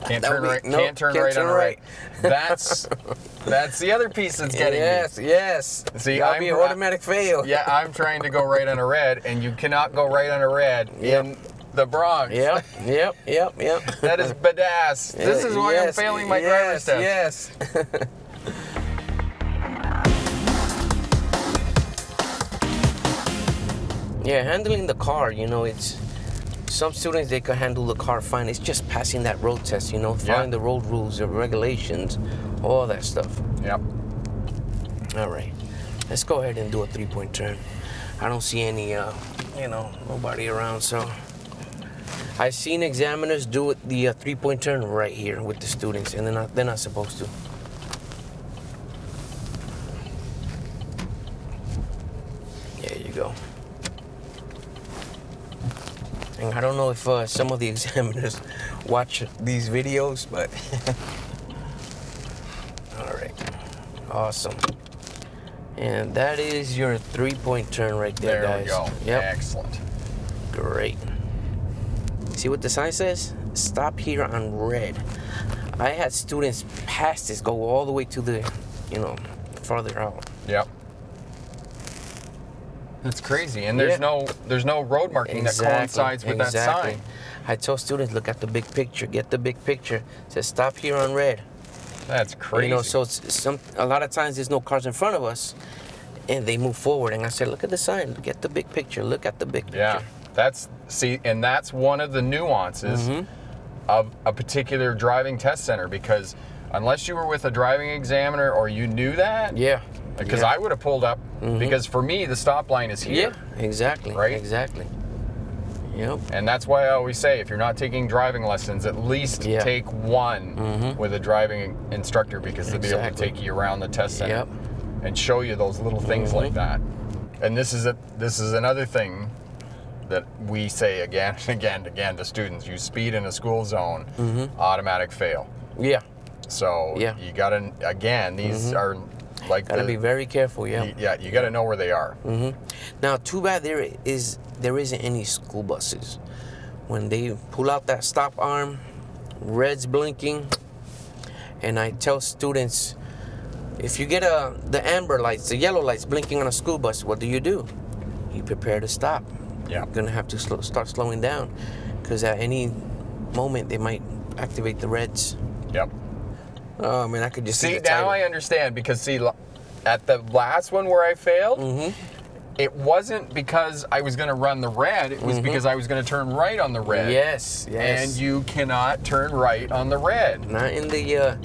Can't turn right on a red. That's the other piece that's getting me. Yes. See, That'll be an automatic fail. Yeah, I'm trying to go right on a red, and you cannot go right on a red in the Bronx. Yep. That is badass. This is why I'm failing my driver's test. Yes. Yeah, handling the car, it's some students, they can handle the car fine. It's just passing that road test, following the road rules, the regulations, all that stuff. Yep. All right, let's go ahead and do a 3-point turn. I don't see any, nobody around, so. I've seen examiners do the 3-point turn right here with the students, and they're not supposed to. There you go. And I don't know if some of the examiners watch these videos, but all right, awesome. And that is your 3-point turn right there, guys. There we go. Yep. Excellent. Great. See what the sign says? Stop here on red. I had students pass this, go all the way to the, farther out. Yep. That's crazy, and there's no road marking that coincides with that sign. I tell students, look at the big picture, get the big picture. It says stop here on red. That's crazy. So it's a lot of times there's no cars in front of us, and they move forward. And I said, look at the sign, get the big picture, look at the big picture. Yeah, that's one of the nuances of a particular driving test center, because unless you were with a driving examiner or you knew that. Yeah. Because I would have pulled up, because for me, the stop line is here. Yeah, exactly. Right? Exactly. Yep. And that's why I always say, if you're not taking driving lessons, at least take one with a driving instructor, because they'll be able to take you around the test center and show you those little things like that. And this is another thing that we say again and again and again to students: you speed in a school zone, automatic fail. Yeah. So you gotta, again, these are like gotta be very careful. Yeah, you gotta know where they are. Now, too bad there isn't any school buses. When they pull out that stop arm, red's blinking, and I tell students, if you get the amber lights, the yellow lights blinking on a school bus, what do? You prepare to stop. Yeah. You're gonna have to start slowing down, because at any moment they might activate the reds. Yep. Oh man, I could just see the now title. I understand, because at the last one where I failed, it wasn't because I was going to run the red. It was because I was going to turn right on the red. Yes. And you cannot turn right on the red. Not in the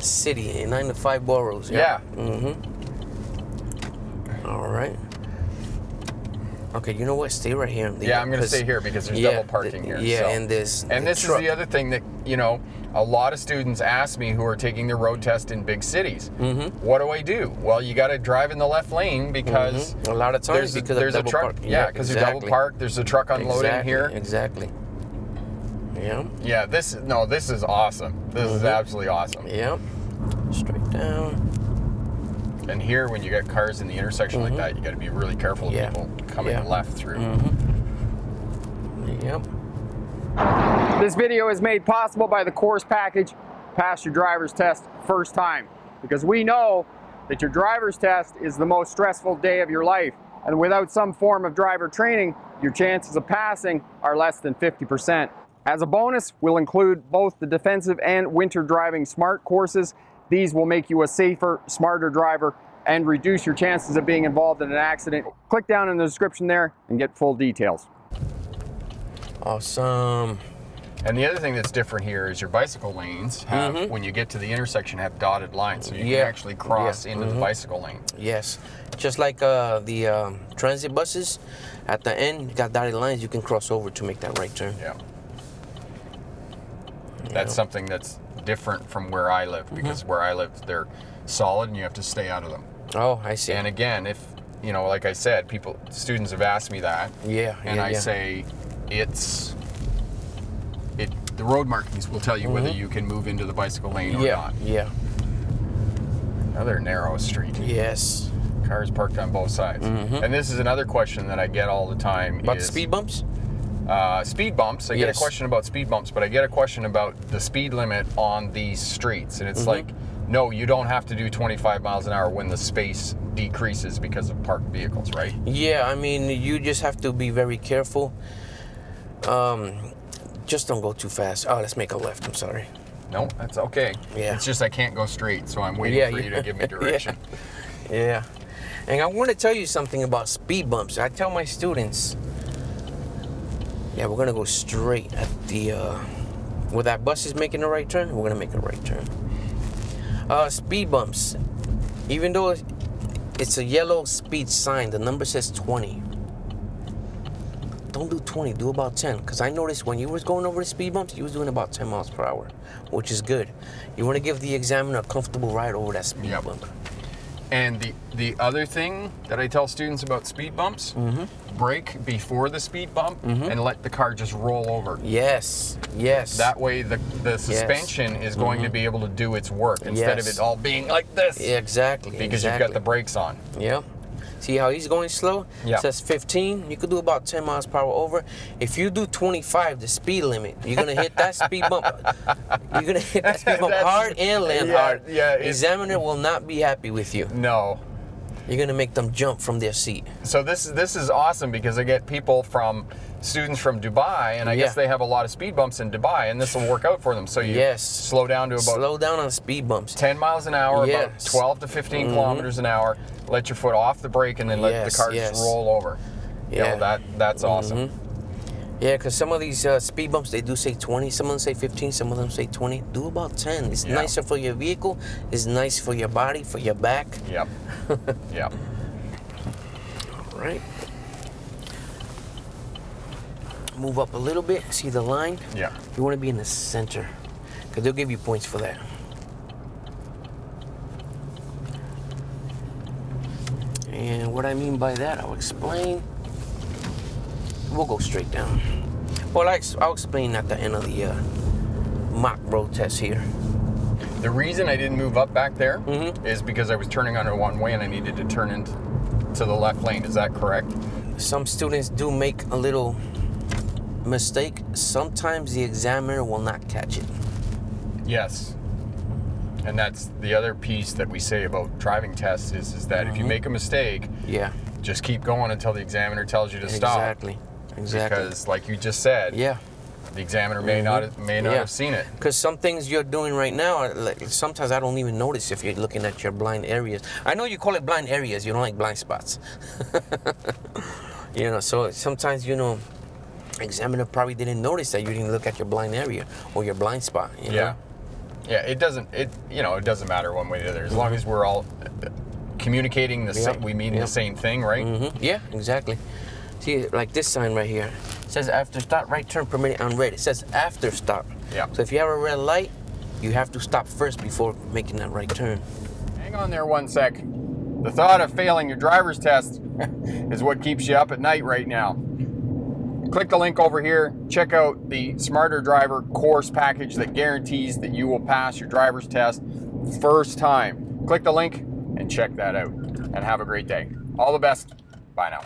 city, not in the 5 boroughs. Yeah. All right. Okay, you know what? Stay right here. I'm going to stay here because there's double parking here. Yeah, so. and this is the other thing that, a lot of students ask me who are taking their road test in big cities. What do I do? Well, you got to drive in the left lane, because a lot of times there's a truck. Yeah, because you double park. There's a truck unloading here. Exactly. Yeah. Yeah. This is awesome. This is absolutely awesome. Yeah. Straight down. And here, when you get cars in the intersection like that, you got to be really careful of people coming left through. Yep. This video is made possible by the course package Pass Your Driver's Test First Time, because we know that your driver's test is the most stressful day of your life, and without some form of driver training, your chances of passing are less than 50%. As a bonus, we'll include both the defensive and winter driving smart courses. These will make you a safer, smarter driver and reduce your chances of being involved in an accident. Click down in the description there and get full details. Awesome. And the other thing that's different here is your bicycle lanes have, when you get to the intersection, have dotted lines, so you can actually cross into the bicycle lane. Yes. Just like the transit buses, at the end, you got dotted lines, you can cross over to make that right turn. Yeah. That's something that's different from where I live, because where I live, they're solid and you have to stay out of them. Oh, I see. And again, if, like I said, students have asked me that. Yeah. And I say, the road markings will tell you whether you can move into the bicycle lane or not. Yeah. Another narrow street. Yes. Cars parked on both sides. And this is another question that I get all the time. About the speed bumps? speed bumps. I get a question about speed bumps, but I get a question about the speed limit on these streets. And it's like, no, you don't have to do 25 miles an hour when the space decreases because of parked vehicles, right? Yeah, I mean, you just have to be very careful. Just don't go too fast. Oh, let's make a left. I'm sorry. No, that's okay. Yeah. It's just I can't go straight, so I'm waiting for you to give me direction. Yeah. And I want to tell you something about speed bumps. I tell my students, yeah, we're going to go straight at the, where that bus is making a right turn, we're going to make a right turn. Speed bumps, even though it's a yellow speed sign, the number says 20. Don't do 20, do about 10. Because I noticed when you was going over the speed bumps, you was doing about 10 miles per hour, which is good. You want to give the examiner a comfortable ride over that speed bump. And the other thing that I tell students about speed bumps, brake before the speed bump and let the car just roll over. Yes, yes. That way the suspension is going to be able to do its work instead of it all being like this. Exactly. Because you've got the brakes on. Yeah. See how he's going slow? Yeah. It says 15. You could do about 10 miles per hour over. If you do 25, the speed limit, you're going to hit that speed bump. You're going to hit that speed bump hard and land hard. Yeah, Examiner will not be happy with you. No. You're going to make them jump from their seat. So this is awesome because I get students from Dubai, and I guess they have a lot of speed bumps in Dubai, and this will work out for them. So you slow down to about... Slow down on speed bumps. 10 miles an hour, about 12 to 15 kilometers an hour. Let your foot off the brake and then let the car just roll over. Yeah. You know, that's awesome. Yeah, because some of these speed bumps, they do say 20. Some of them say 15. Some of them say 20. Do about 10. It's nicer for your vehicle. It's nice for your body, for your back. Yep. Yep. All right. Move up a little bit. See the line? Yeah. You want to be in the center because they'll give you points for that. And what I mean by that, I'll explain. We'll go straight down. Well, I'll explain at the end of the mock road test here. The reason I didn't move up back there is because I was turning on a one-way and I needed to turn into the left lane. Is that correct? Some students do make a little mistake. Sometimes the examiner will not catch it. Yes. And that's the other piece that we say about driving tests is that if you make a mistake, just keep going until the examiner tells you to stop. Exactly. Because, like you just said, the examiner may not have seen it. Because some things you're doing right now, like, sometimes I don't even notice if you're looking at your blind areas. I know you call it blind areas. You don't like blind spots. You know, so sometimes, you know, examiner probably didn't notice that you didn't look at your blind area or your blind spot. You know? Yeah, it doesn't matter one way or the other. As long as we're all communicating the same, we mean the same thing, right? Yeah, exactly. See, like this sign right here. It says after stop, right turn permitted on red. It says after stop. Yeah. So if you have a red light, you have to stop first before making that right turn. Hang on there one sec. The thought of failing your driver's test is what keeps you up at night right now. Click the link over here. Check out the Smarter Driver course package that guarantees that you will pass your driver's test first time. Click the link and check that out. And have a great day. All the best. Bye now.